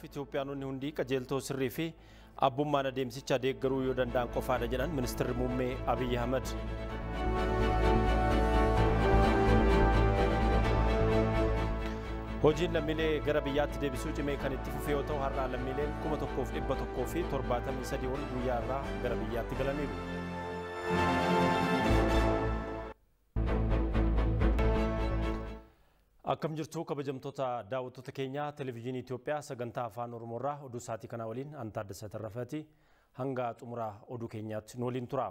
Itoophiyaanonni hundi qajeeltoo sirrii fi abbummaan adeemsicha deeggaruu yoo danda'an qofaadha jedhan Ministeerri Muummee Abiyyi Ahmed. Hojiin lammiilee gara biyyaatti deebisuu cimee kan itti fufee yoo ta'u har'aa lammiileen 1173 ol guyyaa irraa gara biyyaatti galaniiru. Akkam jirtu kabajamtoota daawwattoota keenya televezyiinii Itoophiyaa sagantaa afaan Oromoo irraa oduu sa'aatii kana waliin Antaaddasa Tarrafaati hanga xumura oduu keenyaatti nu waliin tura.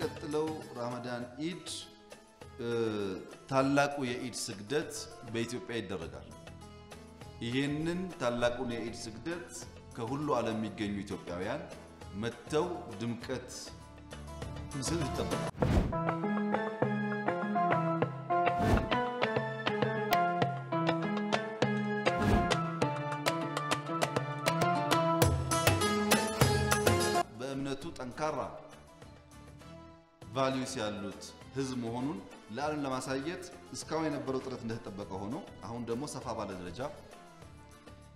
ቀጥለው ረመዳን ኢድ ታላቁ የኢድ ስግደት በኢትዮጵያ ይደረጋል። ይሄንን ታላቁን የኢድ ስግደት ከሁሉ ዓለም የሚገኙ ኢትዮጵያውያን መተው ድምቀት ምስል ይጠበቃል። በእምነቱ ጠንካራ ቫልዩስ ያሉት ህዝብ መሆኑን ለዓለም ለማሳየት እስካሁን የነበረው ጥረት እንደተጠበቀ ሆኖ አሁን ደግሞ ሰፋ ባለ ደረጃ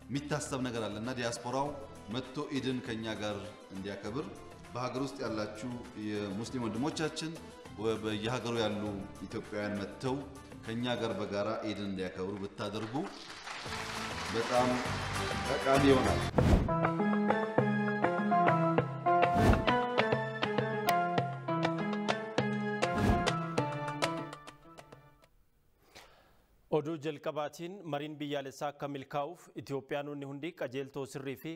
የሚታሰብ ነገር አለና ዲያስፖራው መጥቶ ኢድን ከኛ ጋር እንዲያከብር በሀገር ውስጥ ያላችሁ የሙስሊም ወንድሞቻችን በየሀገሩ ያሉ ኢትዮጵያውያን መጥተው ከኛ ጋር በጋራ ኢድን እንዲያከብሩ ብታደርጉ በጣም ጠቃሚ ይሆናል። Oduu jalqabaatiin mariin biyyaalessaa akka milkaa'uuf Itoophiyaanonni hundi qajeeltoo sirrii fi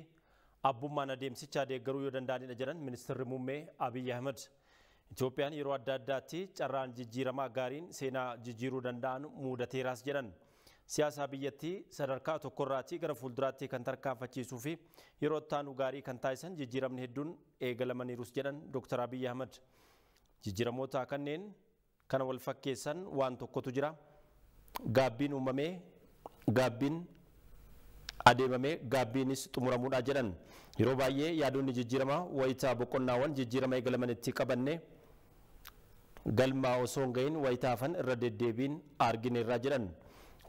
abbummaan adeemsichaa deeggaruu yoo danda'anidha jedhan Ministeerri Muummee Abiyyi Ahmed. Itoophiyaan yeroo adda addaatti carraan jijjiiramaa gaariin seenaa jijjiiruu danda'an muudateeraas jedhan. Siyaasa biyyattii sadarkaa tokkorraatii gara fuulduraatti kan tarkaanfachiisuu fi yeroo ittaanu gaarii kan taasisan jijjiiramni hedduun eegalamaniirus jedhan Dr. Abiyyi Ahmed. Jijjiiramoota kanneen kana wal fakkeessan waan tokkotu jira. Gaabbiin uumamee gaabbiin adeemamee gaabbiinis xumuramuudha jedhan. Yeroo baay'ee yaadonni jijjiiramaa wayitaa boqonnaawwan jijjiirama eegalamanitti qabanne galmaa osoo hin gahin wayitaa hafan irra deddeebiin argineerra jedhan.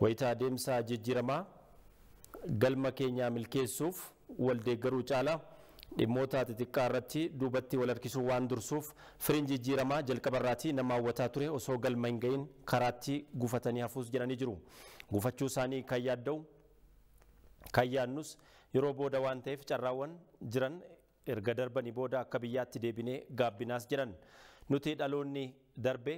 Wayitaa adeemsa jijjiiramaa galma keenya milkeessuuf wal deeggaruu caalaa dhimmoota xixiqqaa irratti duubatti wal harkisuu waan dursuuf firiin jijjiiramaa jalqabarraatii nama hawwataa ture osoo galma hin gahin karaatti gufatanii hafuus jedhanii jiru. Gufachuu isaanii kan yaadda'u kan yaadnus yeroo booda waan ta'eef carraawwan jiran erga darbanii booda akka biyyaatti deebinee gaabbinaas jedhan. Nuti dhaloonni darbe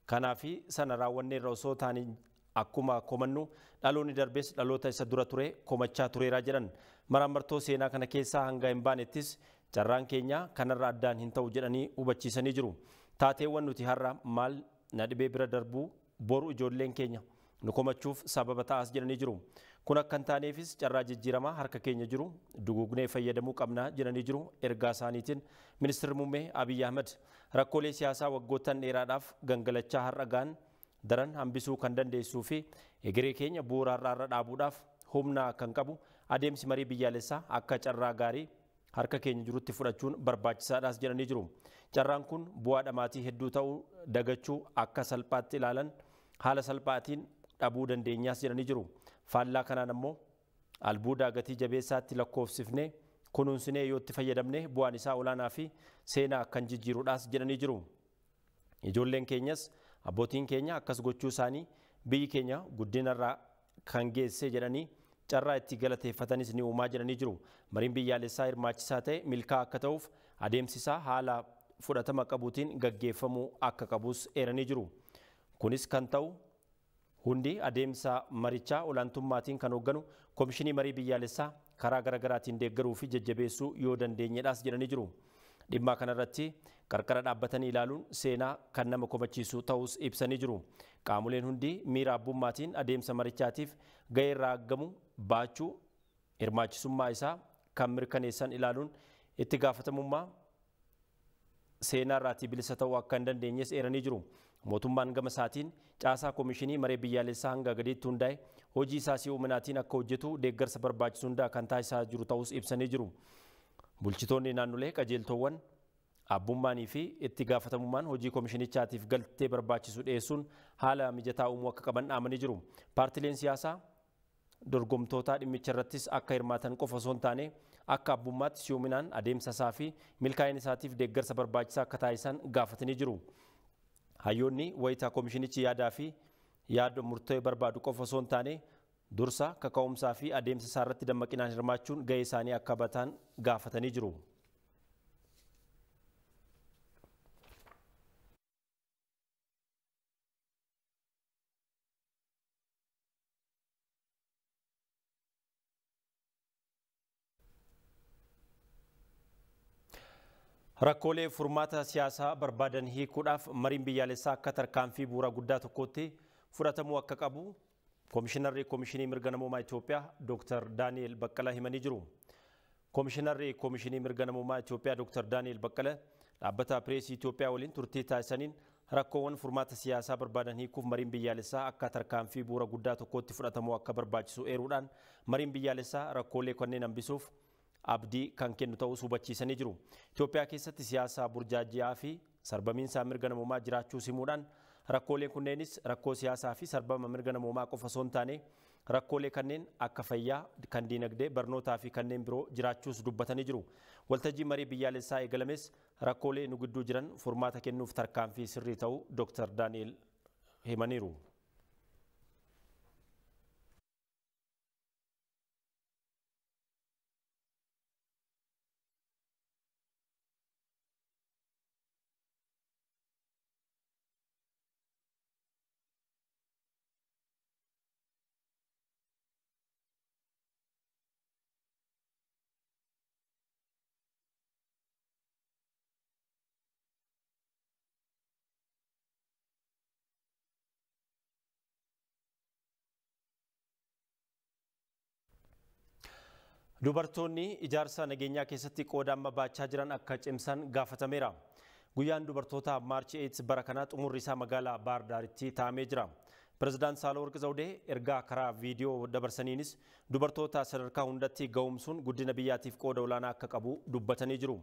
kanaafi sana raawwanneerra osoo taanii akkuma komannu dhaloonni darbes dhaloota isa dura ture komachaa tureera jedhan. Maraamartoo seenaa kana keessaa hanga hin baanettis carraan keenya kanarra addaan hin ta'u jedhanii hubachiisanii jiru. Taateewwan nuti har'a maal na dhibee bira darbuu boru ijoolleen keenya nu komachuuf sababa ta'as jedhanii jiru. Kun akka hin taaneefis carraa jijjiiramaa harka keenya jiru dugugnee fayyadamuu qabna jedhanii jiru. Ergaa isaaniitiin Ministeerri Muummee Abiyyi Ahmed rakkoolee siyaasaa waggoottan dheeraadhaaf gangalachaa har'a ga'an daran hambisuu kan dandeessuu fi egeree keenya bu'uuraarraa dhaabuudhaaf humna kan qabu adeemsi marii biyyaalessaa akka carraa gaarii harka keenya jirutti fudhachuun barbaachisaadhaas jedhanii jiru. Carraan kun bu'aa dhamaatii hedduu ta'uu dagachuu akka salphaatti ilaalan haala salphaatiin dhabuu dandeenyaas jedhanii jiru. Faallaa kanaan ammoo albuudaa gatii jabeessaatti lakkoofsifnee kunuunsinee yoo itti fayyadamne bu'aan isaa olaanaa fi seenaa kan jijjiiruudhaas jedhanii jiru. Ijoolleen keenyas abbootiin keenya akkas gochuu isaanii biyyi keenya guddinarraa kan geesse jedhanii carraa itti galateeffatanis ni uumaa jedhanii jiru. Mariin biyyaalessaa hirmaachisaa ta'e milkaa'aa akka ta'uuf adeemsisaa haala fudhatama qabuutiin gaggeeffamuu akka qabus eeranii jiru. Kunis kan ta'u hundi adeemsa marichaa olaantummaatiin kan hoogganu Komishinii Marii Biyyaalessaa karaa garaagaraatiin deeggaruu fi jajjabeessuu yoo dandeenyedhaas jedhanii jiru. Dhimma kanarratti qarqara dhaabbatanii ilaaluun seenaa kan nama komachiisu ta'us ibsanii jiru. Qaamoleen hundi miira abbummaatiin adeemsa marichaatiif gahee irraa argamu baachuu hirmaachisummaa isaa kan mirkaneessan ilaaluun itti gaafatamummaa seenaa irraatii bilisa ta'uu akka hin dandeenyes eeranii jiru. Mootummaan gama isaatiin caasaa koomishinii maree biyyaalessaa hanga gadiitti hundaa'e hojii isaa si'uuminaatiin akka hojjetu deeggarsa barbaachisu hundaa kan taasisaa jiru ta'us ibsanii jiru. Bulchitoonni naannolee qajeeltowwan abbummaanii fi itti gaafatamummaan hojii koomishinichaatiif galtee barbaachisu dhiyeessuun haala mijataa uumuu akka qaban dhaamanii jiru. Paartileen siyaasaa dorgomtoota dhimmicha irrattis akka hirmaatan qofa osoo hin taane akka abbummaatti si'uuminaan adeemsa isaa fi milkaa'ina isaatiif deeggarsa barbaachisaa akka taasisan gaafatanii jiru. Hayyoonni wayitaa koomishinichi yaadaa fi yaada murtee barbaadu qofa osoo hin taane dursa kaka'umsaa fi adeemsa isaa irratti dammaqinaan hirmaachuun gahee isaanii akka batan gaafatanii jiru. Rakkoolee furmaata siyaasaa barbaadan hiikuudhaaf mariin biyyaalessaa akka tarkaanfii bu'uura guddaa tokkotti fudhatamuu akka qabu Koomishinarri Koomishinii Mirga Namummaa Itoophiyaa Dr. Daani'el Baqqalaa himanii jiru. Koomishinarri Koomishinii Mirga Namummaa Itoophiyaa Dr. Daani'el Baqqalaa dhaabbata Pireesii Itoophiyaa waliin turtii taasisaniin rakkoowwan furmaata siyaasaa barbaadan hiikuuf mariin biyyaalessaa akka tarkaanfii bu'uura guddaa tokkotti fudhatamuu akka barbaachisu eeruudhaan mariin biyyaalessaa rakkoolee kanneen hambisuuf abdii kan kennu ta'uu hubachiisanii jiru. Itoophiyaa keessatti siyaasa burjaaji'aa fi sarbamiinsa mirga namummaa jiraachuu himuudhaan rakkooleen kunneenis rakkoo siyaasaa fi sarbama mirga namummaa qofa osoo hin taane rakkoolee kanneen akka fayyaa, kan diinagdee, barnootaa fi kanneen biroo jiraachuus dubbatanii jiru. Waltajjii marii biyyaalessaa eegalames rakkoolee nu gidduu jiran furmaata kennuuf tarkaanfii sirrii ta'uu Dr. Daani'el himaniiru. Dubartoonni ijaarsa nageenyaa keessatti qooda amma baachaa jiran akka cimsan gaafatameera. Guyyaan dubartoota Maarchi 8 bara kanaa xumurri isaa magaalaa Baahir Daaritti taa'amee jira. Pireezidaant Saahilewarq Zawudee ergaa karaa viidiyoo dabarsaniinis dubartoota sadarkaa hundatti ga'umsuun guddina biyyaatiif qooda olaanaa akka qabu dubbatanii jiru.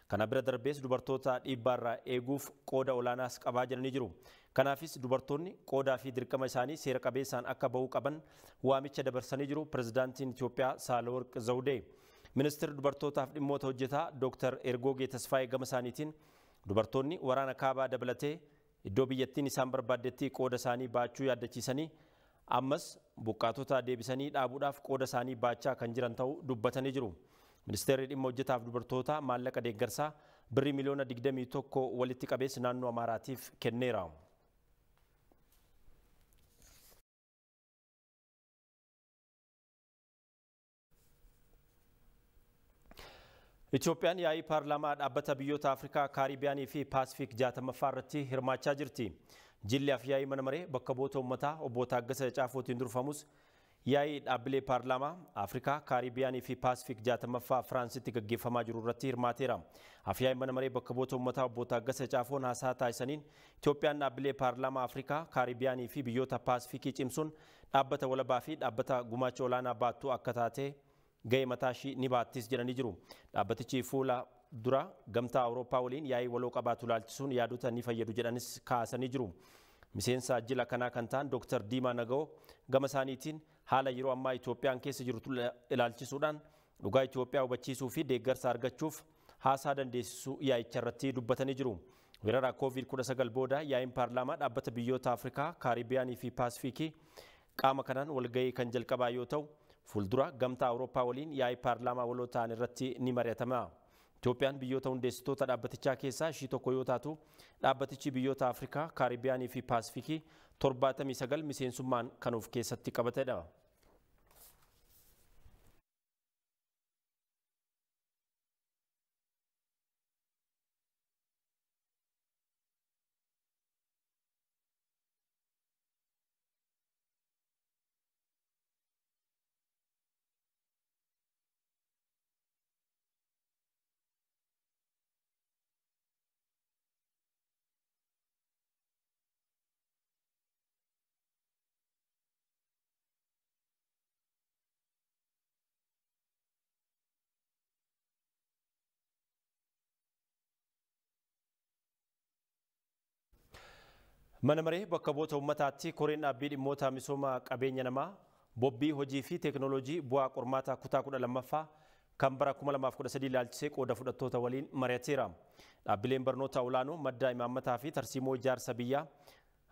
Kana bira darbees dubartoota dhiibbaarraa eeguuf qooda olaanaas qabaa jiranii jiru. Kanaafis dubartoonni qoodaa fi dirqama isaanii seera qabeessaan akka bahuu qaban waamicha dabarsanii jiru Pireezidaantiin Itoophiyaa Saahilewarq Zawudee. Ministeerri dubartootaaf dhimmoota hojjetaa Dr. Ergoogee Tasfaayee gama isaaniitiin dubartoonni waraana kaabaa dabalatee iddoo biyyattiin isaan barbaaddetti qooda isaanii baachuu yaadachiisanii ammas buqqaatota deebisanii dhaabuudhaaf qooda isaanii baachaa kan jiran ta'uu dubbatanii jiru. Ministeerri dhimma hojjetaaf dubartoota maallaqa deeggarsaa birrii miliyoona 21 walitti qabees naannoo Amaaraatiif kenneera. Itoophiyaan yaa'ii paarlaamaa dhaabbata biyyoota Afrikaa, Kaaribiyaanii fi Paasifiik 60ffaa irratti hirmaachaa jirti. Jilli yaa'ii mana maree bakka bu'oota uummataa obbo Taaggasa Caafootiin durfamus yaa'ii dhaabbilee paarlaamaa Afrikaa, Kaaribiyaanii fi Paasifiik 60ffaa Firaansitti gaggeeffamaa jiru irratti hirmaateera. Yaa'ii mana maree bakka bu'oota uummataa obbo Taaggasa Caafoon haasaa taasisaniin Itoophiyaan dhaabbilee paarlaamaa Afrikaa, Kaaribiyaanii fi biyyoota Paasifiikii cimsuun dhaabbata walabaa fi dhaabbata gumaacha olaanaa baattuu akka taate gahee mataashii ni baattis jedhanii jiru. Dhaabbatichi fuula dura gamtaa Awurooppaa waliin yaa'ii waloo qabaatu ilaalchisuun yaadota ni fayyadu jedhanis kaasanii jiru. Miseensa jila kanaa kan ta'an Dr. Diimaa Naga'oo gama isaaniitiin haala yeroo ammaa Itoophiyaan keessa jirtu ilaalchisuudhaan dhugaa Itoophiyaa hubachiisuu fi deeggarsa argachuuf haasaa dandeessisuu yaa'icha irratti dubbatanii jiru. Weerara COVID-19 booda yaa'iin paarlaamaa dhaabbata biyyoota Afrikaa, Kaaribiyaanii fi Paasifiikii qaama kanaan walgahii kan jalqabaa yoo ta'u fuuldura gamtaa Awurooppaa waliin yaa'ii paarlaamaa waloo ta'an irratti ni mari'atama. Itoophiyaan biyyoota hundeessitoota dhaabbatichaa keessaa ishii tokko yoo taatu dhaabbatichi biyyoota Afrikaa, Kaaribiyaanii fi Paasifiikii 79 miseensummaan kan of keessatti qabatedha. Mana maree bakka bu'oota uummataatti koreen dhaabbii dhimmoota misooma qabeenya namaa bobbii hojii fi teekinooloojii bu'aa qormaata kutaa 12ffaa kan bara 2013 ilaalchisee qooda fudhattoota waliin mari'ateera. Dhaabbileen barnoota olaanoo madda imaammataa fi tarsiimoo ijaarsa biyyaa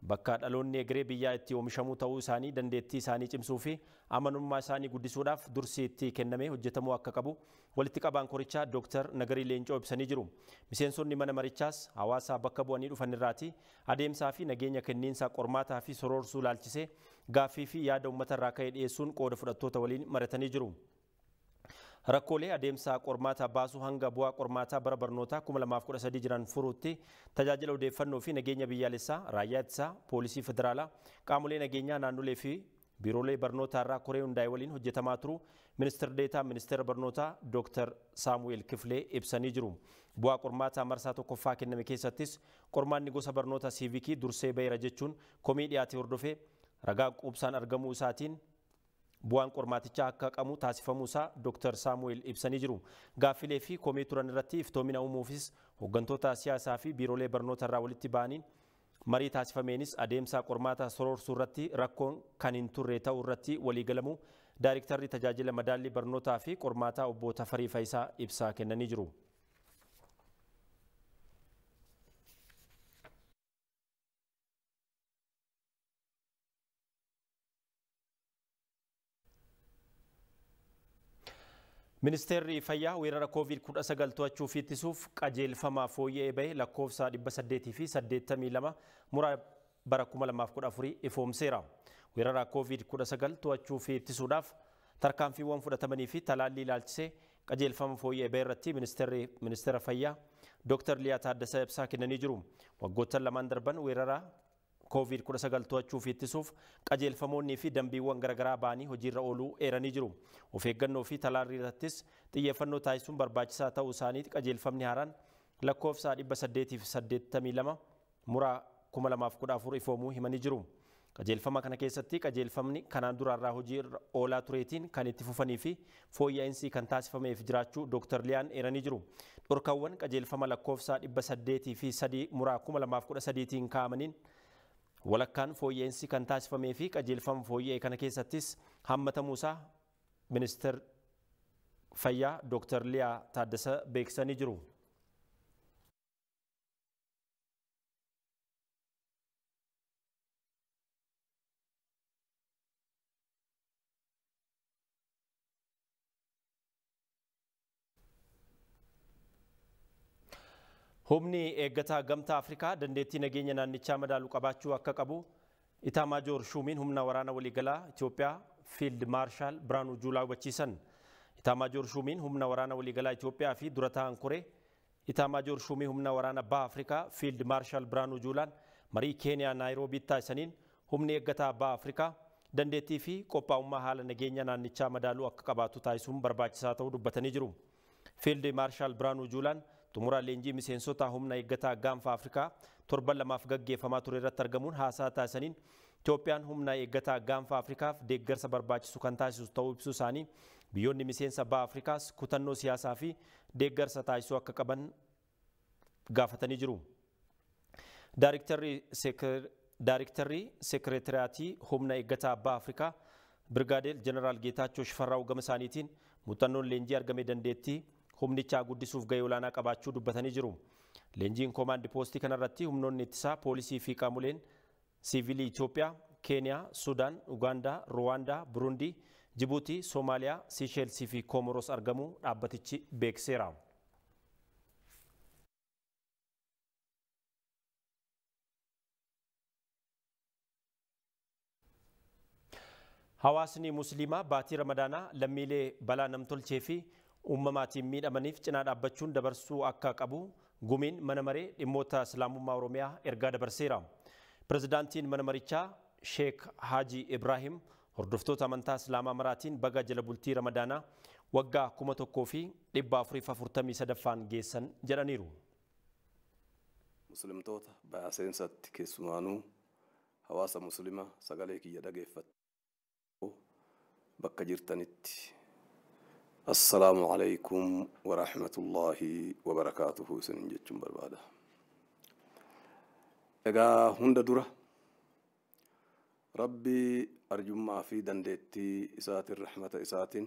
bakka dhaloonni egeree biyyaa itti oomishamuu ta'uu isaanii dandeettii isaanii cimsuu fi amanummaa isaanii guddisuudhaaf dursi itti kennamee hojjetamuu akka qabu walitti qabaan korichaa Dr. Nagarii Leencoo ibsanii jiru. Miseensonni mana marichaas hawaasa bakka bu'anii dhufan irraati adeemsaa fi nageenya kenniinsa qormaataa fi soroorsuu ilaalchisee gaaffii fi yaada uummata irraa ka'ee dhiyeessuun qooda fudhattoota waliin mari'atanii jiru. Rakkoolee adeemsa qormaata baasuu hanga bu'aa qormaataa bara barnootaa 2013 jiran furuutti tajaajila odeeffannoo fi nageenya biyyaalessaa, raayyaa ittisaa, poolisii federaalaa, qaamolee nageenyaa naannolee fi biiroolee barnootaa irraa koree hundaa'e waliin hojjetamaa turu ministeera deetaa ministeera barnootaa Dr. Saamu'eel Kifilee ibsanii jiru. Bu'aa qormaataa marsaa tokkoffaa kenname keessattis qormaanni gosa barnoota siivikii dursee baheera jechuun komii dhiyaate hordofee ragaa quubsaan argamuu isaatiin bu'aan qormaatichaa akka qamu taasifamuu isaa Dr. Saamu'eel ibsanii jiru. Gaaffilee fi komii turan irratti iftoomina uumuufis hooggantoota siyaasaa fi biiroolee barnoota irraa walitti ba'aniin marii taasifameenis adeemsa qormaata soroorsuu irratti rakkoon kan hin turre ta'uu irratti waliigalamuu Daayirektarri tajaajila madaallii barnootaa fi qormaataa obbo Tafarii Faayisaa ibsaa kennanii jiru. Ministeerri Fayyaa weerara COVID-19 to'achuu fi ittisuuf qajeelfama fooyya'ee bahe lakkoofsa 882 muraa bara 2014 ifoomseera. Weerara COVID-19 to'achuu fi ittisuudhaaf tarkaanfiiwwan fudhatamanii fi talaallii ilaalchisee qajeelfama fooyya'ee bahe irratti ministeera Fayyaa Dr. Liyaa Taaddasaa ibsaa kennanii jiru. Waggoottan lamaan darban weerara COVID-19 to'achuu fi ittisuuf qajeelfamoonni fi dambiiwwan garaagaraa ba'anii hojiirra ooluu eeranii jiru. Of eeggannoo fi talaallii irrattis xiyyeeffannoo taasisuun barbaachisaa ta'uu isaaniiti qajeelfamni haaraan lakkoofsa 882 muraa 2014 ifoomuu himanii jiru. Qajeelfama kana keessatti qajeelfamni kanaan duraarraa hojiirra oolaa tureetiin kan itti fufanii fi fooyya'insi kan taasifameef jiraachuu Dr. Liyaan eeranii jiru. Dhorkaawwan qajeelfama lakkoofsa 803 muraa 2013tiin kaa'amaniin walakkaan fooyya'insi kan taasifamee fi qajeelfama fooyya'ee kana keessattis hammatamuusaa ministeerri Fayyaa Dr. Liyaa Taaddasaa beeksisanii jiru. Humni eeggataa gamtaa Afrikaa dandeettii nageenya naannichaa madaaluu qabaachuu akka qabu Itaamaajoor Shumiin humna waraana waliigalaa Itoophiyaa Fiild Maarshaal Biraanuu Juulaa hubachiisan. Itaamaajoor Shumiin humna waraana waliigalaa Itoophiyaa fi dura ta'an koree Itaamaajoor Shumii humna waraana Baha Afrikaa Fiild Maarshaal Biraanuu Juulaan marii Keeniyaa Naayiroobiitti taasisaniin humni eeggataa Baha Afrikaa dandeettii fi qophaa'ummaa haala nageenya naannichaa madaaluu akka qabaatu taasisuun barbaachisaa ta'uu dubbatanii jiru. Fiild Maarshaal Biraanuu Juulaan xumura leenjii miseensota humna eeggataa gaanfa Afrikaa torban lamaaf gaggeeffamaa ture irratti argamuun haasaa taasisaniin Itoophiyaan humna eeggataa gaanfa Afrikaaf deeggarsa barbaachisu kan taasisu ta'uu ibsuu isaanii biyyoonni miseensa Baha Afrikaas kutannoo siyaasaa fi deeggarsa taasisuu akka qaban gaafatanii jiru. Daayirektarri Sekereetiriyaatii humna eeggataa Baha Afrikaa Birgaadeer Jeneraal Geetaachoo Shifarraa'uu gama isaaniitiin muuxannoon leenjii argame dandeettii humnichaa guddisuuf gahee olaanaa qabaachuu dubbatanii jiru. Leenjiin koomaandi poostii kanarratti humnoonni ittisaa poolisii fi qaamoleen siivilii Itoophiyaa, Keeniyaa, Sudaan, Ugaandaa, Ruwaandaa, Burundii, Jibuutii, Soomaaliyaa, Siisheelsii fi Koomoros argamuu dhaabbatichi beekseera. Hawaasni Musliimaa baatii Ramadaanaa lammiilee balaa namtolchee fi uumamaatiin miidhamaniif cinaa dhaabbachuun dabarsuu akka qabu gumiin mana maree dhimmoota Islaamummaa Oromiyaa ergaa dabarseera. Pirezidaantiin mana marichaa Sheek Haaji Ibraahim hordoftoota amantaa Islaamaa maraatiin baga jala bultii Ramadaanaa waggaa 1443ffaan geessan jedhaniiru. Muslimtoota baaseensaatti keessumaanuu hawaasa muslimaa sagalee kiyya dhageeffatu bakka jirtanitti Assalamu alaikum wa rahmatullahi wa barakatuhu isin jechuun barbaada. Egaa hunda dura ربي أرجو في دندتي إسات الرحمة إساتين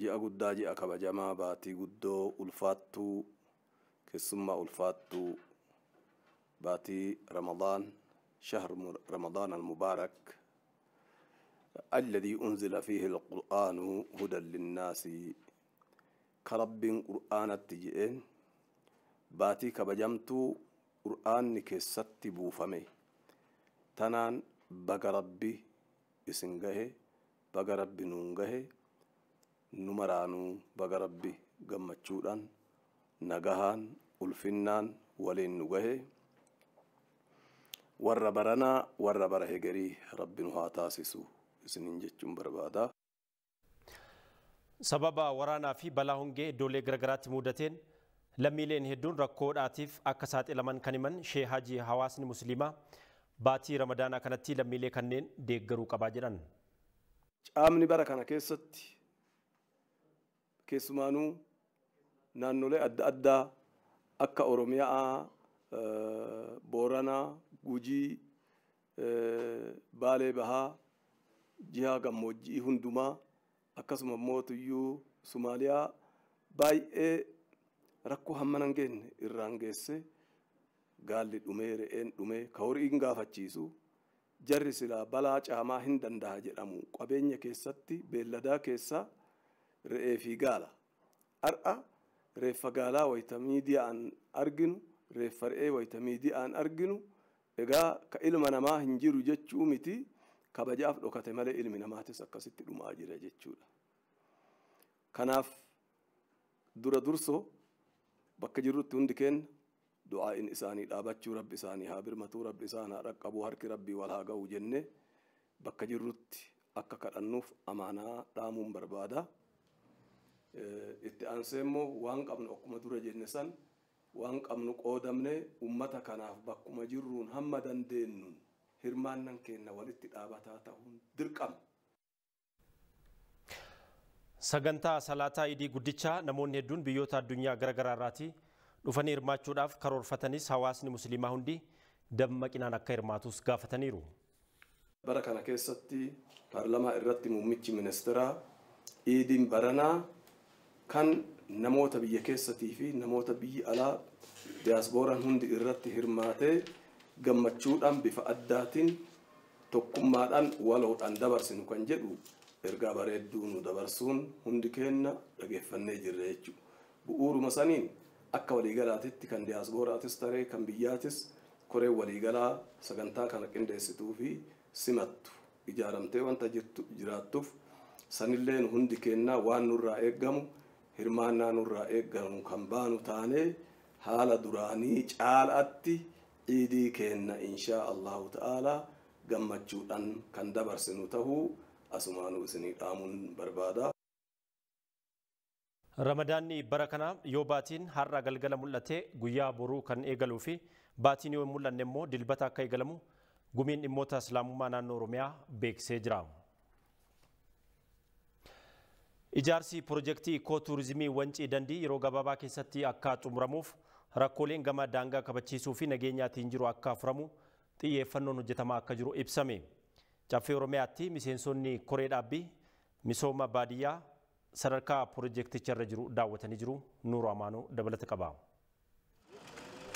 جاء قدا جاء كبجما باتي قدو ألفاتو كسما ألفاتو باتي رمضان شهر رمضان المبارك الذي أنزل فيه القرآن هدى للناس كرب قرآن التجئين باتي كبجمتو قرآن كست بوفمي تنان بقى ربي اسنجه بقى ربي نونجه نمرانو بقى ربي قمتشودان نجهان الفنان ولين نجه وربرنا وربره جري ربي نهاتاسسو اسنين جتشم بربادا sababa waraanaa fi balaa hongee iddoolee garagaraatti mudateen lammiileen hedduun rakkoodhaatiif akka saaxilaman kan himan Shee Hajii hawaasni musliimaa baatii ramadaanaa kanatti lammiilee kanneen deeggaruu qabaa jedhan. Caamni bara kana keessatti keessumaanuu naannolee adda addaa akka Oromiyaa, Booranaa, Gujii, Baalee Bahaa, jiha gammoojjii hundumaa akkasuma mootuyyuu Somaaliyaa baay'ee rakkoo hamma nan geenye irraan geesse gaalli dhumee re'een dhumee ka horiin gaafachiisu jarri silaa balaa caamaa hin danda'a jedhamu qabeenya keessatti beelladaa keessa re'ee fi gaala har'a reeffa gaalaa wayita miidiyaan arginu reeffa re'ee wayita miidiyaan arginu egaa ka ilma namaa hin jiru jechuu miti kabajaaf dhokate malee ilmi namaatis akkasitti dhumaa jira jechuudha. Kanaaf dura dursoo bakka jirrutti hundi keenya du'aa'iin isaanii dhaabachuu rabbi isaanii haa birmatuu rabbi isaan haa dhaqqabuu harki rabbii wal haa ga'u jennee bakka jirrutti akka kadhannuuf amaanaa dhaamuun barbaada. Itti aansee immoo waan qabnu akkuma dura jenne san waan qabnu qoodamne ummata kanaaf bakkuma jirruun hamma dandeenyuun hirmaannan keenya walitti dhaabataa ta'uun dirqama. Sagantaa salaataa idii guddichaa namoonni hedduun biyyoota addunyaa garagaraa irraatii dhufanii hirmaachuudhaaf karoorfatanis hawaasni musliimaa hundi dammaqinaan akka hirmaatus gaafataniiru. Bara kana keessatti paarlamaa irratti muummichi ministeeraa iidiin baranaa kan namoota biyya keessatii fi namoota biyya alaa diyaaspooraan hundi irratti hirmaatee gammachuudhaan bifa addaatiin tokkummaadhaan waloodhaan dabarsinu kan jedhu ergaa bareedduu nu dabarsuun hundi keenya dhageeffannee jirra jechuudha. Bu'uuruma saniin akka waliigalaatitti kan diyaaspooraatis taree kan biyyaatis koree waliigalaa sagantaa kana qindeessituu fi simattu ijaaramtee wanta jiraattuuf sanillee hundi keenya waan nurraa eeggamu hirmaannaa nurraa eeggamu kan baanu taanee haala duraanii caalaatti iidii keenya inshaa Allahu ta'aalaa gammachuudhaan kan dabarsinu tahuu asumaanuu isinii dhaamuun barbaada. Ramadaanni bara kana yoo baatiin har'a galgala mul'ate guyyaa boruu kan eegaluu fi baatiin yoo hin mul'anne immoo dilbata akka eegalamu gumiin dhimmoota islaamummaa naannoo Oromiyaa beeksisee jira. Ijaarsi piroojeektii ikootuurizimii Wancii Dandii yeroo gabaabaa keessatti akka xumuramuuf rakkooleen gama daangaa kabachiisuu fi nageenyaatiin jiru akka furamu xiyyeeffannoon hojjetamaa akka jiru ibsame. Caffee Oromiyaatti miseensonni koree dhaabbii misooma baadiyyaa sadarkaa piroojeekticha irra jiru daawwatanii jiru. Nuuru Amaanoo dabalata qaba.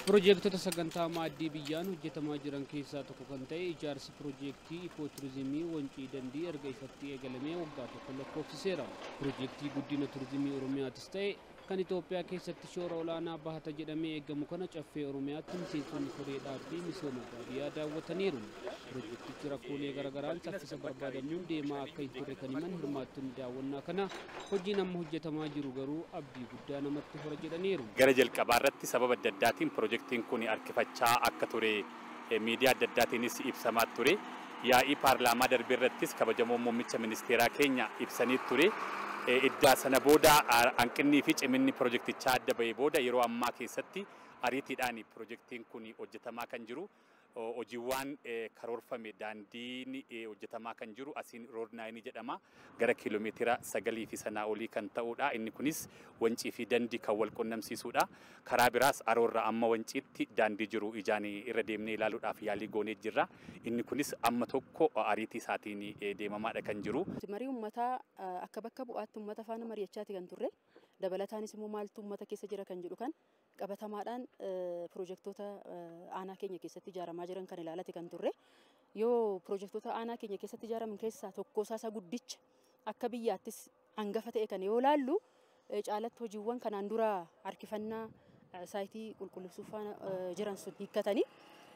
Piroojeektota sagantaa maaddii biyyaan hojjetamaa jiran keessaa tokko kan ta'e ijaarsi piroojeektii ikootuurizimii Wancii Dandii erga ifatti eegalamee waggaa tokko lakkoofsiseera. Piroojeektii guddina tuurizimii Oromiyaatis ta'e kan Itoophiyaa keessatti shoora olaanaa bahata jedhamee eegamu kana caffee Oromiyaatti miseensonni koree dhaabbii misooma baadiyyaa daawwataniiru. Piroojeektichi rakkoolee garaagaraan saffisa barbaadamuun deemaa akka hin turre kan himan hirmaattonni daawwannaa kana hojiin amma hojjetamaa jiru garuu abdii guddaa namatti hora jedhaniiru. Gara jalqabaa irratti sababa adda addaatiin piroojeektiin kun harkifachaa akka ture miidiyaa adda addaatiinis ibsamaa ture. Yaa'ii paarlaamaa darbee irrattis kabajamoo muummicha ministeeraa keenya ibsanii ture. Iddaa sana booda hanqinnii fi ciminni piroojeektichaa adda bahee booda yeroo ammaa keessatti ariitiidhaan piroojeektiin kun hojjetamaa kan jiru. hojiiwwan karoorfame daandiin hojjetamaa kan jiru asiin rood 9 jedhama gara kiiloomeetira 9 fi sanaa olii kan ta'udha. Inni kunis wancii fi dandii kan wal qunnamsiisudha. Karaa biraas aroorra amma wanciitti daandii jiru ijaan irra deemnee ilaaluudhaaf yaalii goonee jirra. Inni kunis amma tokko ariitii isaatiin deemamaadha kan jiru. Marii uummataa akka bakka bu'aatti uummata faana mari'achaati kan turre. Dabalataanis immoo maaltu uummata keessa jira kan jedhu kan qabatamaadhaan piroojektota aanaa keenya keessatti ijaaramaa jiran kan ilaalate kan turre. Yoo piroojektota aanaa keenya keessatti ijaaraman keessaa tokko isaa guddicha akka biyyaattis hangafa ta'e kan yoo laallu caalatti hojiiwwan kanaan dura harkifannaa saayitii qulqulleessuuf jiran sun hiikkatanii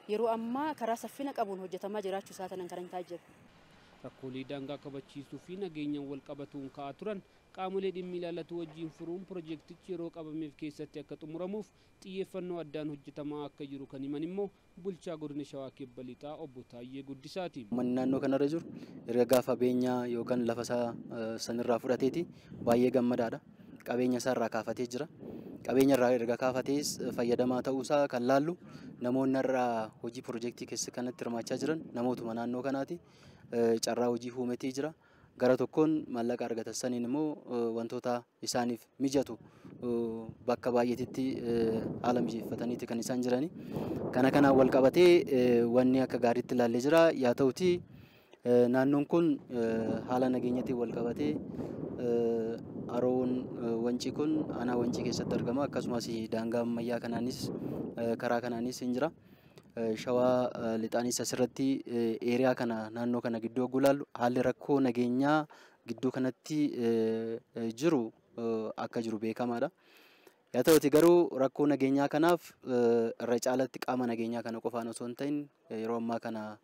yeroo ammaa karaa saffina qabuun hojjetamaa jiraachuu isaa tanan kan taajjabe. Rakkoolee daangaa kabachiisuu fi nageenyaan wal qabatuun ka'aa turan qaamolee dhimmi ilaallatu wajjin furuun piroojeektichi yeroo qabameef keessatti akka xumuramuuf xiyyeeffannoo addaan hojjetamaa akka jiru kan himan immoo bulchaa godina Shawaa Kibba Lixaa obbo Taayyee Guddisaati. Manni naannoo kanarra jiru erga gaafa beenyaa yookaan lafa isaa sanirraa fudhateeti baay'ee gammadaadha. Qabeenya isaa irraa kaafatee jira. Qabeenya irraa erga kaafatees fayyadamaa ta'uusaa kan laallu namoonni irraa hojii piroojeektii keessa kanatti hirmaachaa jiran namootuma naannoo kanaati. Carraa hojii uumetee jira. Gara tokkoon maallaqa argatan saniin immoo wantoota isaaniif mijatu bakka baay'eetti haala mijeeffataniiti kan isaan jirani. Kana kanaan wal qabatee wanni akka gaariitti ilaallee jira. Yaa ta'uti naannoon kun haala nageenyatiin wal qabatee haroon wancii kun aanaa wancii keessatti argama. Akkasumas daangaa ammayyaa kanaanis karaa kanaanis hin jira. Shawaa Lixaanis asirratti eeriyaa kana naannoo kana gidduu gulaallu haalli rakkoo nageenyaa gidduu kanatti jiru akka jiru beekamaadha. Yaa ta'uti garuu rakkoo nageenyaa kanaaf irra caalatti qaama nageenyaa kana qofaan osoo hin ta'in yeroo ammaa kana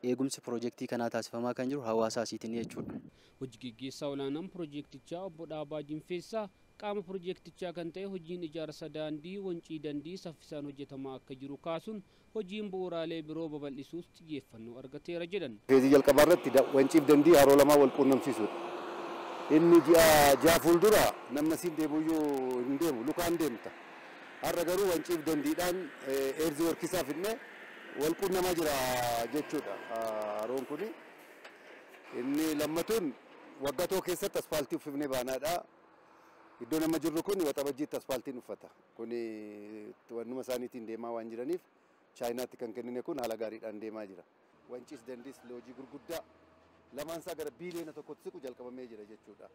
eegumsi piroojeektii kanaa taasifamaa kan jiru hawaasa asiitiin jechuudha. Hojii gaggeessaa olaanaan piroojeektichaa obbo Dhaabaa Jinfeessaa qaama piroojeektichaa kan ta'e hojiin ijaarsa daandii wancii dandii saffisaan hojjetamaa akka jiru kaasuun hojiin bu'uuraalee biroo babal'isuus xiyyeeffannoo argateera jedhan. Feezii jalqabaa irratti wanciif dandii haroo lamaa wal quunnamsiisudha. Inni ji'a fuuldura namni siin deemuyyuu hin deemu lukaan deemta. Har'a garuu wanciif dandiidhaan eerzii horkisaa fidnee wal quunnamaa jira jechuudha haroon kuni. Inni lammatuun waggatoo keessatti asfaaltii uffifnee baanaadha. Iddoo nama jirru kun waxabajjiitti asfaaltiin uffata. Kuni wannuma isaaniitiin deemaa waan jiraniif chaayinaatti kan kennine kun haala gaariidhaan deemaa jira. Wanciis dandiis loojii gurguddaa lamaan isaa gara biiliyoona tokkotti siqu jalqabamee jira jechuudha.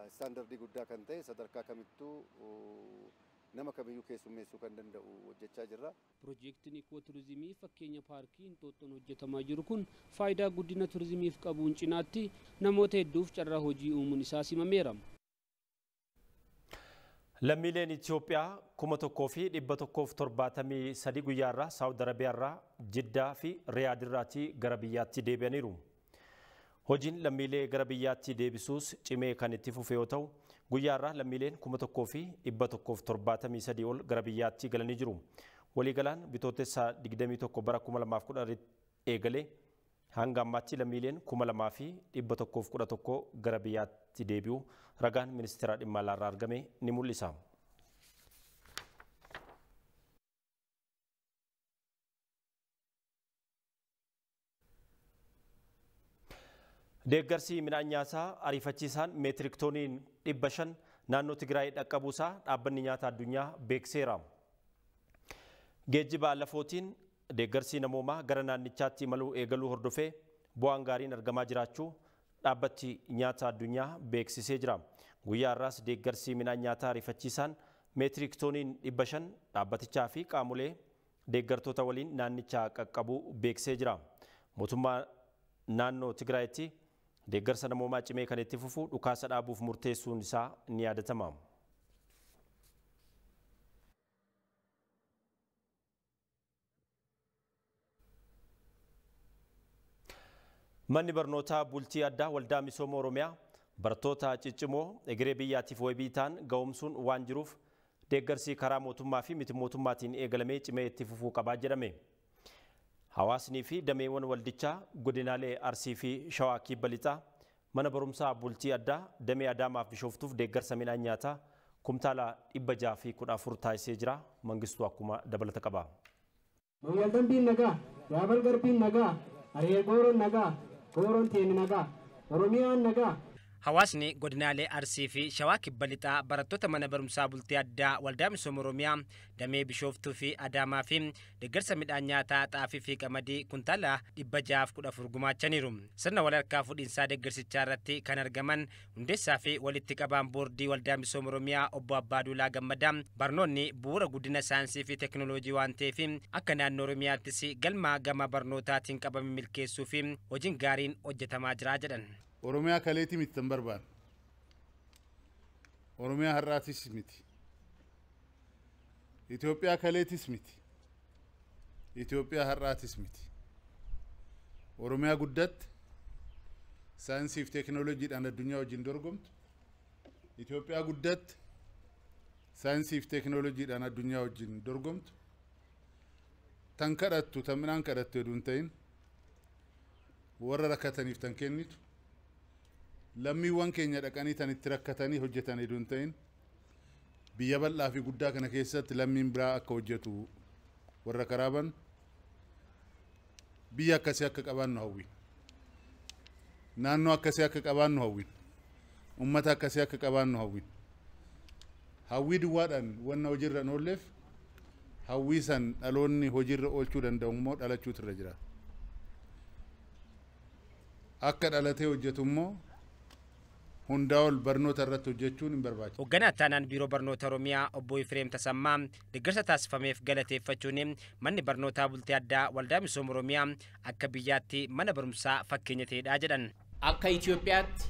Istaandardii guddaa kan ta'e sadarkaa kamittuu nama kamiyyuu keessummeessuu kan danda'u hojjechaa jirra. Piroojeektiin Ikoo Turizimii fakkeenya paarkii Inxooxxoon hojjetamaa jiru kun faayidaa guddina turizimiif qabuun cinaatti namoota hedduuf carraa hojii uumuun isaa simameera. Lammiileen Itoophiyaa 1173 guyyaarraa Saawud Arabiyaarraa Jiddaa fi Riyaad irraatii gara biyyaatti deebi'aniiru. Hojiin lammiilee gara biyyaatti deebisuus cimee kan itti fufe yoo ta'u guyyaarraa lammiileen 1173 ol gara biyyaatti galanii jiru. Waliigalaan bitootessa 21 bara 2010 eegalee hanga ammaatti lammiileen 2111 gara biyyaatti deebi'u ragaan ministeera dhimma alaarraa argame ni mul'isa. Deeggarsi midhaan nyaataa ariifachiisaan meetirik tooniin 500 naannoo Tigraay dhaqqabuusaa dhaabbanni nyaata addunyaa beekseera. Geejjiba lafootiin deeggarsi namoomaa gara naannichaatti imaluu eegaluu hordofee bu'aan gaariin argamaa jiraachuu dhaabbati nyaata addunyaa beeksisee jira. Guyyaa har'aas deeggarsi midhaan nyaataa ariifachiisaan meetirik tooniin 500 dhaabbatichaa fi qaamolee deeggartoota waliin naannichaa qaqqabuu beeksisee jira. Mootummaa naannoo Tigraayitti deeggarsa namoomaa cimee kan itti fufu dhukaasa dhaabuuf murteessuun isaa ni yaadatama. Manni barnootaa bultii addaa waldaa misooma Oromiyaa barattoota ciccimoo egeree biyyaatiif wabii ta'an ga'umsuun waan jiruuf deeggarsi karaa mootummaa fi miti mootummaatiin eegalamee cimee itti fufuu qabaa jedhame. Hawaasnii fi dameewwan waldichaa godinaalee Arsii fi Shawaa Kibba Lixaa mana barumsaa bultii addaa damee Adaamaaf Bishooftuuf deeggarsa midhaan nyaataa kumtaala 614 taasisee jira. Mangistuu akkuma dabalata qaba. Moyaldan bin nagaa, yaabal garbiin nagaa, ari'ee gooroon nagaa, gooroon teeni nagaa, Oromiyaan nagaa. Hawaasni godinaalee Arsii fi Shawaa Kibba Lixaa barattoota mana barumsaa bultii addaa Waldaa Misooma Oromiyaa damee Bishooftuu fi Adaamaa fi deeggarsa midhaan nyaataa xaafii fi qamadii kuntaala 614 gumaachaniiru. Sirna wal harkaa fuudhinsaa deeggarsichaa irratti kan argaman hundeessaa fi walitti qabaan boordii Waldaa Misooma Oromiyaa obbo Abbaaduulaa Gammadaa barnoonni bu'uura guddina saayinsii fi teekinooloojii waan ta'eef akka naannoo Oromiyaattis galmaa gama barnootaatiin qabame milkeessuu fi hojiin gaariin hojjetamaa jira jedhan. Oromiyaa kaleetii miti tan barbaadu. Oromiyaa har'aatis miti. Itoophiyaa kaleetis miti. Itoophiyaa har'aatis miti. Oromiyaa guddatti saayinsii fi teekinooloojiidhaan addunyaa wajjin dorgomtu. Itoophiyaa guddatti saayinsii fi teekinooloojiidhaan addunyaa wajjin dorgomtu. Tan kadhattu tan midhaan kadhattu heduu hin ta'in warra rakkataniif tan kennitu. Lammiiwwan keenya dhaqanii tan itti rakkatanii hojjetan heduu hin ta'in biyya bal'aa fi guddaa kana keessatti lammiin biraa akka hojjetu warra karaaban biyya akkasii akka qabaannu hawwin. Naannoo akkasii akka qabaannu hawwin. Ummata akkasii akka qabaannu hawwin. Hawwii duwwaadhaan wanna hojiirra hin oolleef hawwii san dhaloonni hojiirra oolchuu danda'u immoo dhalachuutu irra jira. Akka dhalatee hojjetu immoo hundaa ol barnoota irratti hojjechuun hin barbaachisu. Hoogganaa taanaan biiroo barnoota Oromiyaa obbo Ifreem Tasammaa deeggarsa taasifameef galateeffachuun manni barnootaa bultii addaa Waldaa Misooma Oromiyaa akka biyyaatti mana barumsaa fakkeenya ta'edha jedhan. Akka Itoophiyaatti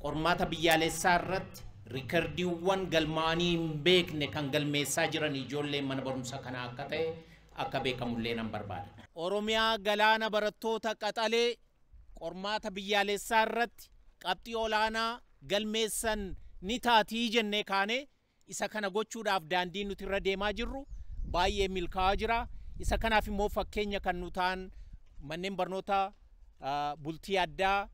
qormaata biyyaalessaa irratti riikardiiwwan galmaanii hin beekne kan galmeessaa jiran ijoolleen mana barumsaa kana akka ta'e akka beekamullee nan barbaada. Oromiyaa galaana barattoota qaxalee qormaata biyyaalessaa irratti qabxii olaanaa galmeessan ni taatii jennee kaane isa kana gochuudhaaf daandii nuti irra deemaa jirru baay'ee milkaa'aa jira. Isa kanaaf immoo fakkeenya kan nu ta'an manneen barnoota bultii addaa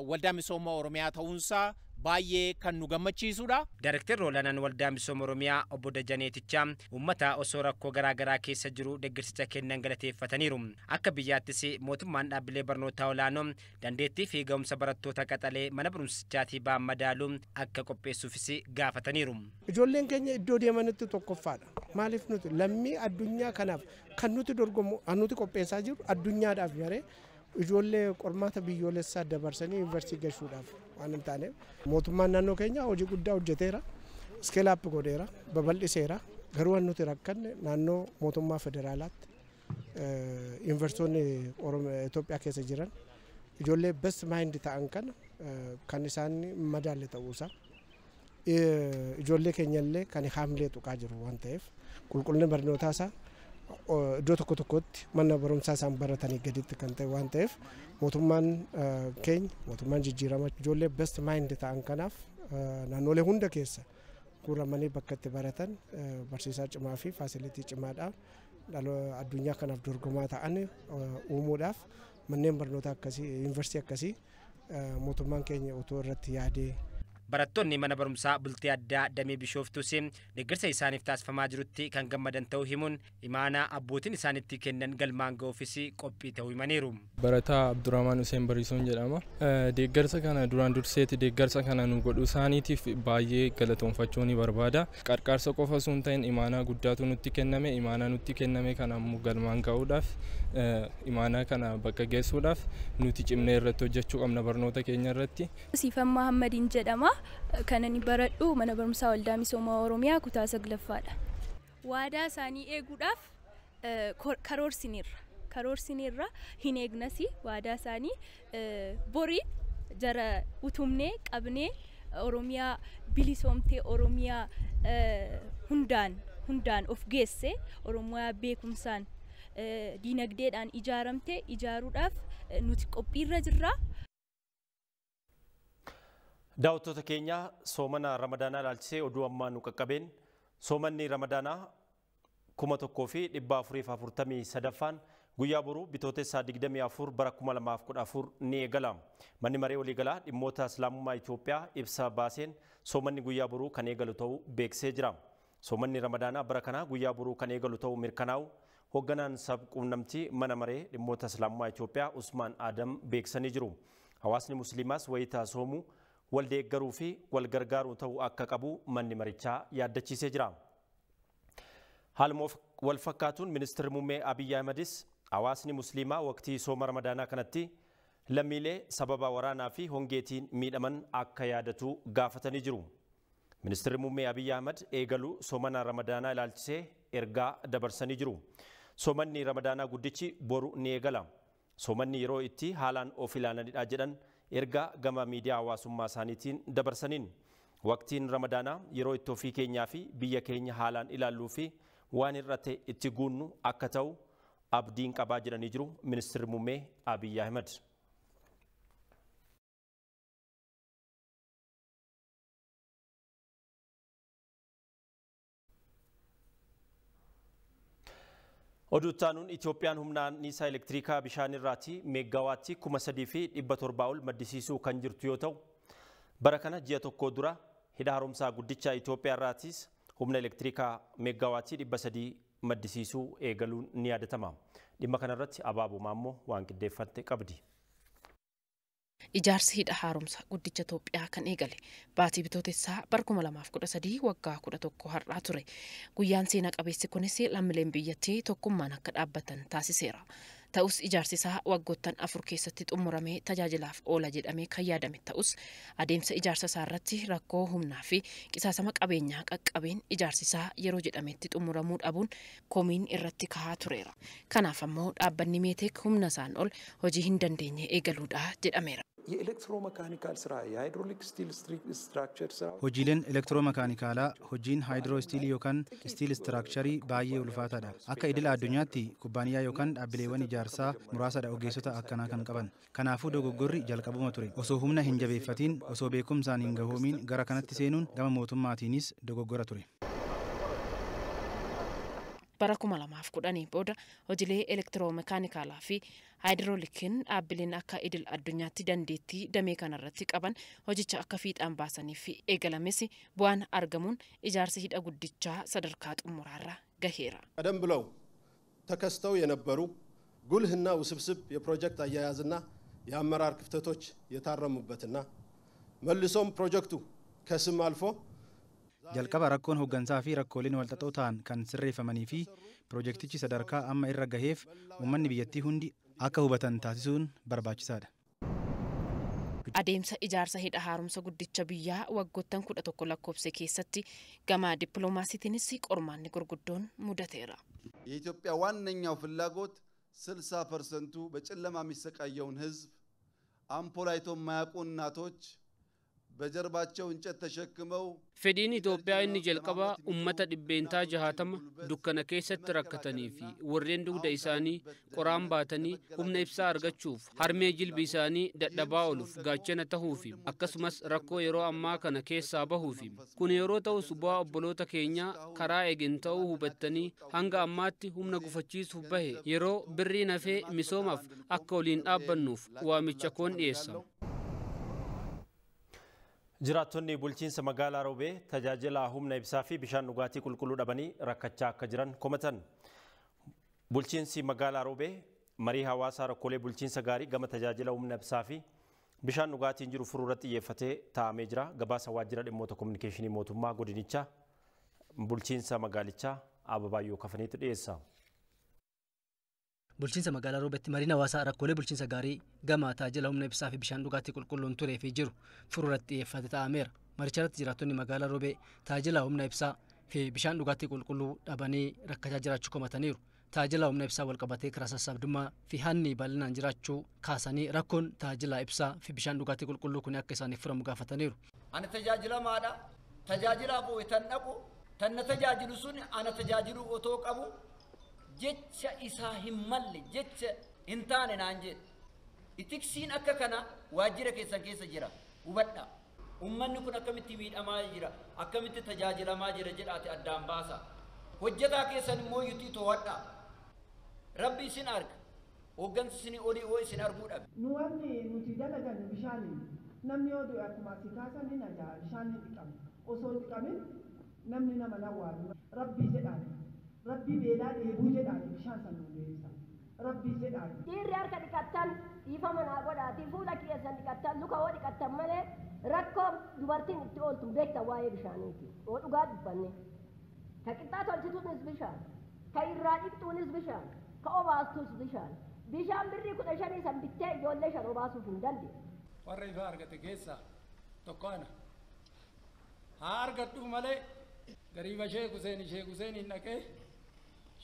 Waldaa Misooma Oromiyaa ta'uunsaa baay'ee kan nu gammachiisudha. Daarektarri olaanaan Waldaa Misooma Oromiyaa obbo Dajaneetichaa uummata osoo rakkoo garaagaraa keessa jiru deeggarsicha kennan galateeffataniiru. Akka biyyaattis mootummaan dhaabbilee barnootaa olaanoo dandeettii fi ga'umsa barattoota qaxalee mana barumsichaatii ba'an madaaluu akka qopheessuufis gaafataniiru. Ijoolleen keenya iddoo deemanitti tokkoffaadha. Maaliif nuti lammii addunyaa kanaaf kan nuti dorgomu nuti qopheessaa jiru addunyaadhaaf maree ijoollee qormaata biyyoolessaa dabarsanii yuunivarsiitii gashuudhaaf waan hin taaneef mootummaan naannoo keenya hojii guddaa hojjeteera. Iskeelaappi godheera, babal'iseera. Garuu waan nuti rakkanne naannoo mootummaa federaalaatti yuunivarsiitonni Itoophiyaa keessa jiran ijoollee best mind ta'an kana kan isaan madaalle ta'uusaa ijoollee keenyallee kan haamlee tuqaa jiru waan ta'eef qulqullinni barnootaasaa iddoo tokko tokkotti mana barumsaa isaan baratanii gaditti kan ta'e waan ta'eef mootummaan keenya mootummaan jijjiirama ijoollee best mind ta'an kanaaf naannolee hunda keessa guuramanii bakka itti baratan barsiisaa cimaa fi faasilitii cimaadhaan addunyaa kanaaf dorgomaa ta'an uumuudhaaf manneen barnootaa akkasii yuunivarsiitii akkasii mootummaan keenya otoo irratti yaadee. Barattoonni mana barumsaa bultii addaa damee Bishooftuus deeggarsa isaaniif taasifamaa jirutti kan gammadan ta'uu himuun imaanaa abbootiin isaanitti kennan galmaan ga'uufis qophii ta'uu himaniiru. Barataa Abdurrahmaan Hussein Bariisuun jedhama. Deeggarsa kana duraan durseeti deeggarsa kana nu godhuu isaaniitiif baay'ee galatoonfachuu ni barbaada. Qarqaarsa qofa osoo hin ta'in imaanaa guddaatu nutti kenname. Imaanaa nutti kenname kana immoo galmaan ga'uudhaaf imaanaa kana bakka geessuudhaaf nuti cimnee irratti hojjechuu qabna barnoota keenya irratti. Siifan Mahammadiin jedhama. Kan ani baradhu mana barumsaa Waldaa Misooma Oromiyaa kutaa 9ffaadha. Waadaa isaanii eeguudhaaf karoorsineerra hin eegnas waadaa isaanii borii jara utumnee qabnee Oromiyaa bilisoomtee Oromiyaa hundaan of geesse Oromiyaa beekumsaan diinagdeedhaan ijaaramtee ijaaruudhaaf nuti qophiirra jirra. Daawwattoota keenya soomana Ramadaanaa ilaalchisee oduu ammaa nu qaqqabeen soomanni Ramadaanaa 1443ffaan guyyaa boruu bitootessaa 24 bara 2014 ni eegala. Manni maree waliigalaa dhimmoota Islaamummaa Itoophiyaa ibsa baaseen soomanni guyyaa boruu kan eegalu ta'uu beeksisee jira. Soomanni Ramadaanaa bara kanaa guyyaa boruu kan eegalu ta'uu mirkanaa'u hoogganaan sabquunnamtii mana maree dhimmoota Islaamummaa Itoophiyaa Usmaan Adam beeksanii jiru. Hawaasni Musliimaas wayitaa soomuu wal deeggaruu fi wal gargaaruu ta'uu akka qabu manni marichaa yaaddachiisee jira. Haaluma wal fakkaatuun ministeerri muummee Abiyyi Ahmedis hawaasni Musliimaa waqtii sooma Ramadaanaa kanatti lammiilee sababa waraanaa fi hongeetiin miidhaman akka yaadatu gaafatanii jiru. Ministeerri muummee Abiyyi Ahmed eegaluu soomana Ramadaanaa ilaalchisee ergaa dabarsanii jiru. Soomanni Ramadaanaa guddichi boru ni eegala. Soomanni yeroo itti haalaan of ilaalanidha jedhan ergaa gama miidiyaa hawaasummaa isaaniitiin dabarsaniin. Waqtiin Ramadaanaa yeroo itti ofii keenyaa fi biyya keenya haalaan ilaalluu fi waan irratti itti guunnu akka ta'u abdiin qabaa jedhanii jiru ministeerri muummee Abiyyi Ahmed. Oduuttaanuun Itoophiyaan humna anniisaa elektiriikaa bishaan irraati meegaawaattii 3,700 ol maddisiisuu kan jirtu yoo ta'u bara kana ji'a tokko dura hidha haaromsaa guddicha Itoophiyaa irraatis humna elektiriikaa meegaawaattii 300 maddisiisuu eegaluun ni yaadatama. Dhimma kanarratti Abaaboo Maammoo waan qindeeffatte qabdi. Ijaarsi hidha haaromsaa guddicha Itoophiyaa kan eegale baatii bitootessaa bara 2013 waggaa 11 har'aa ture. Guyyaan seenaa qabeessi kunis lammiileen biyyattii tokkummaan akka dhaabbatan taasiseera. Ta'us ijaarsi isaa waggoottan 4 keessatti xumuramee tajaajilaaf oola jedhamee kan yaadame ta'us adeemsa ijaarsa isaa irratti rakkoo humnaa fi qisaasama qabeenyaa qaqqabeen ijaarsi isaa yeroo jedhametti xumuramuu dhabuun komiin irratti kahaa tureera. Kanaaf ammoo dhaabbanni Meetek humna isaan ol hojii hin dandeenye eegaluudha jedhameera. የኤሌክትሮሜካኒካል ስራ የሃይድሮሊክ ስቲል ስትራክቸር ስራ hojiileen elektiroomakaanikaalaa hojiin haayidroo istiilii yookaan istiil istiraakcharii baay'ee ulfaataadha. Akka idila addunyaatti kubbaaniyaa yookaan dhaabbileewwan ijaarsaa muraasadha ogeessota akkanaa kan qaban. Kanaafuu dogoggorri jalqabuma ture. Osoo humna hin jabeeffatiin osoo beekumsaan hin gahoomiin gara kanatti seenuun gama mootummaatiinis dogoggora ture. Bara 2010 booda hojiilee elektiroomakaanikaalaa fi haayidroolikiin dhaabbileen akka idil addunyaatti dandeettii damee kanarratti qaban hojicha akka fiixaan baasaniif eegalames bu'aan argamuun ijaarsi hidha guddichaa sadarkaa xumuraarra gaheera. ቀደም ብለው ተከስተው የነበሩ ጉልህና ውስብስብ የፕሮጀክት አያያዝና የአመራር ክፍተቶች የታረሙበትና መልሶም ፕሮጀክቱ ከስም አልፎ jalqaba rakkoon hooggansaa fi rakkooleen walxaxoo ta'an kan sirreeffamanii fi piroojektichi sadarkaa amma irra gaheef uummanni biyyattii hundi akka hubatan taasisuun barbaachisaadha. Adeemsa ijaarsa hidha haaromsa guddicha biyyaa waggoottan 11 lakkoofse keessatti gama dippiloomaasiitiinis qormaanni gurguddoon mudateera. የኢትዮጵያ ዋነኛው ፍላጎት 60% በጨለማ የሚሰቃየውን ህዝብ አምፖል አይቶ የማያውቁ እናቶች በጀርባቸው እንጨት ተሸክመው fedhiin Itoophiyaa inni jalqabaa ummata dhibbeentaa 60 dukkana keessatti rakkatanii fi warreen dugda isaanii qoraan baatanii humna ibsaa argachuuf harmee jilbi isaanii dadhabaa oluuf gaachana tahuu fi akkasumas rakkoo yeroo ammaa kana keessaa bahuu fi kun yeroo ta'us bu'aa obboloota keenyaa karaa eegin ta'uu hubattanii hanga ammaatti humna gufachiisuuf bahe yeroo birrii nafee misoomaaf akka waliin dhaabbannuuf waamicha koon dhiyeessa. Jiraattonni bulchiinsa magaalaa Roobee tajaajila humna ibsaa fi bishaan dhugaatii qulqulluu dhabanii rakkachaa akka jiran komatan. Bulchiinsi magaalaa Roobee marii hawaasaa rakkoolee bulchiinsa gaarii gama tajaajila humna ibsaa fi bishaan dhugaatiin jiru furuu irratti xiyyeeffatee taa'amee jira. Gabaasa waajjira dhimmoota kominikeeshinii mootummaa godinichaa bulchiinsa magaalichaa Ababaayyoo Kafaniitu dhiyeessa. Bulchiinsa magaalaa Roobeetti mariin hawaasaa rakkoolee bulchiinsa gaarii gama tajaajila humna ibsaa fi bishaan dhugaatii qulqulluun turee fi jiru furuu irratti xiyyeeffate taa'ameera. Maricha irratti jiraattonni magaalaa Roobee tajaajila humna ibsaa fi bishaan dhugaatii qulqulluu dhabanii rakkachaa jiraachuu komataniiru. Tajaajila humna ibsaa wal qabatee karaa sassaabdummaa fi hanni bal'inaan jiraachuu kaasanii rakkoon tajaajila ibsaa fi bishaan dhugaatii qulqulluu kun akka isaaniif furamu gaafataniiru. Ana tajaajilamaadha. Tajaajilaaf tan dhaqu tanna tajaajilu sun ana tajaajilu otoo qabu jecha isaa hin malle jecha hin taane naan jedhe. Itiksiin akka kana waajjira keessan keessa jira hubadha. Uummanni kun akkamitti miidhamaa jira akkamitti tajaajilamaa jira jedhaati addaan baasa. Hojjetaa keessan immoo yuutii to'adha. Rabbi isin arga. Hooggansi isin olii oo isin arguu dhabe. Nu wanni nuti dalagan bishaaniin namni yoo du'e akkuma asii kaasan ni najaa bishaan ni dhiqama. Osoo dhiqamin namni nama lawwaalu. Rabbii jedhaan Rabbii beelaa dheebuu jedhaati bishaan san nu deebisa. Rabbii jedhaati. Dhiirri harka dhiqattan dhiifa manaa godhaati fuula keessan dhiqattan luka hoo dhiqattan malee rakkoo dubartiin itti ooltu beektan waa'ee bishaaniiti. Oo dhugaa dubbanne. Ka qixxaa tolchituunis bishaan. Ka irraa dhiqxuunis bishaan. Ka obaastuus bishaan. Bishaan birrii 15 san bittee ijoollee 5 obaasuuf hin dandeenye. Warra ifa argate keessaa tokko ana. Haa argadhu malee gariiba Sheek Huseen hin dhaqee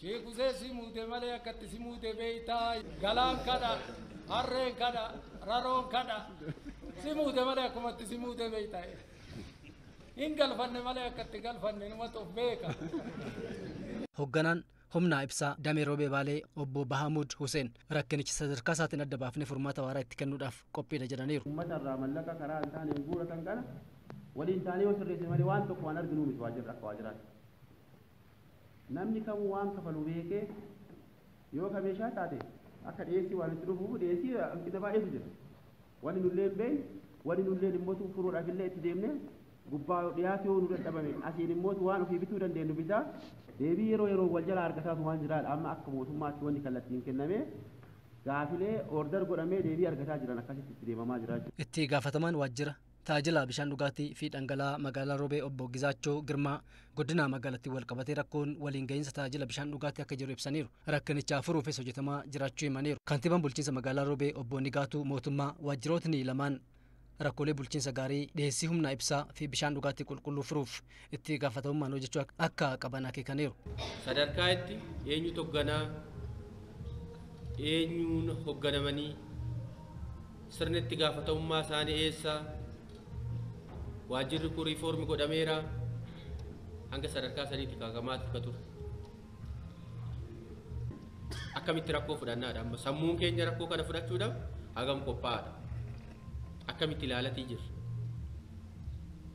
Sheek Huseen si muute malee akkatti si muute beeytaa galaan kadha harreen kadha raroon kadha si muute malee akkumatti si muute beeytaa hin galfanne malee akkatti galfanne numatu of beeka. Hoogganaan humna ibsaa damee roobee baalee obbo Bahamud Hussein rakkinichi sadarkaa isaatiin adda baafnee furmaata waaraa itti kennuudhaaf qophiidha jedhaniiru. Uummata irraa mallaqa karaa hin taane guuratan kana waliin taanee yoo sirreesse malee waan tokko waan arginu miti waajjirri akka waajjiraati. Namni kamuu waan kafalu beekee yoo ka meeshaa taate akka dhiyeessii waan itti dhufuuf dhiyeessii hanqina baay'eetu jira. Wani nullee hin beekne wani nullee immoo furuudhaaf illee itti deemnee gubbaa dhiyaate yoo nu dadhabame asiin immoo waan ofii bituu dandeenyu bitaa deebii yeroo wal jala argataatu waan jiraadha amma akka mootummaatti wanni kallattiin kennamee gaafilee order godhamee deebii argataa jiran akkasitti itti deemamaa jira. Itti gaafatamaan waajjira tajaajila bishaan dhugaatii fi dhangala'aa magaalaa Roobee obbo Gizaachoo Girmaa godina magaalattii wal qabatee rakkoon waliin gahinsa tajaajila bishaan dhugaatii akka jiru ibsaniiru. Rakkinicha furuufis hojjetamaa jiraachuu himaniiru. Kantiibaan bulchiinsa magaalaa Roobee obbo Nigaatuu mootummaa waajjirootni lamaan rakkoolee bulchiinsa gaarii dhiyeessii humna ibsaa fi bishaan dhugaatii qulqulluu furuuf itti gaafatamummaan hojjechuu akka qaban akeekaniiru. Sadarkaa itti eenyutu hoogganaa eenyuun hoogganamanii sirni itti gaafatamummaa isaanii eessa waajjirri kun riifoormi godhameera hanga sadarkaa saniitti kaagamaatti ka ture. Akkamitti rakkoo fudhannaadha amma sammuun keenya rakkoo kana fudhachuudhaaf hagam qophaa'aadha. Akkamitti ilaalatii jirra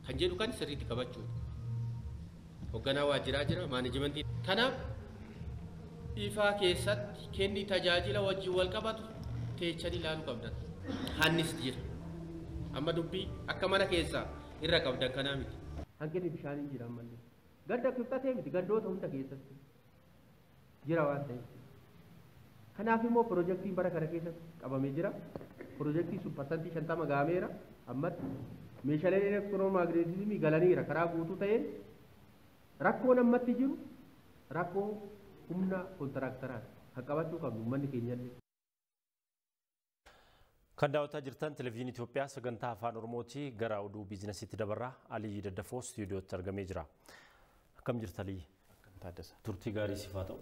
kan jedhu kan sirriitti qabachuudha. Hoogganaa waajjiraa jira maanajimentii. Kanaaf ifaa keessatti kenni tajaajila wajjin wal qabatu teechanii ilaaluu qabdan. Hannis jira. Amma dubbii akka mana keessaa irra qabdan kanaa miti. Hanqinni bishaanii jira ammallee. Gadda kibxatee miti gaddoota hunda keessatti jira waan ta'eef. Kanaaf immoo piroojeektiin bara kana keessatti qabamee jira. Piroojeektii sun parsantii 50 gaameera ammatti meeshaaleen elektiroomagneetizimii galaniira karaa guutuu ta'een rakkoon ammatti jiru rakkoo humna kontiraaktaraa kan qabachuu qabnu uummanni keenyallee. Kan daawwataa jirtan televezyiinii Itoophiyaa sagantaa afaan Oromooti gara oduu biizinasiitti dabarraa Alii Daddafoo istuudiyootti argamee jira. Akkam jirta Alii? Turtii gaarii siif haa ta'u.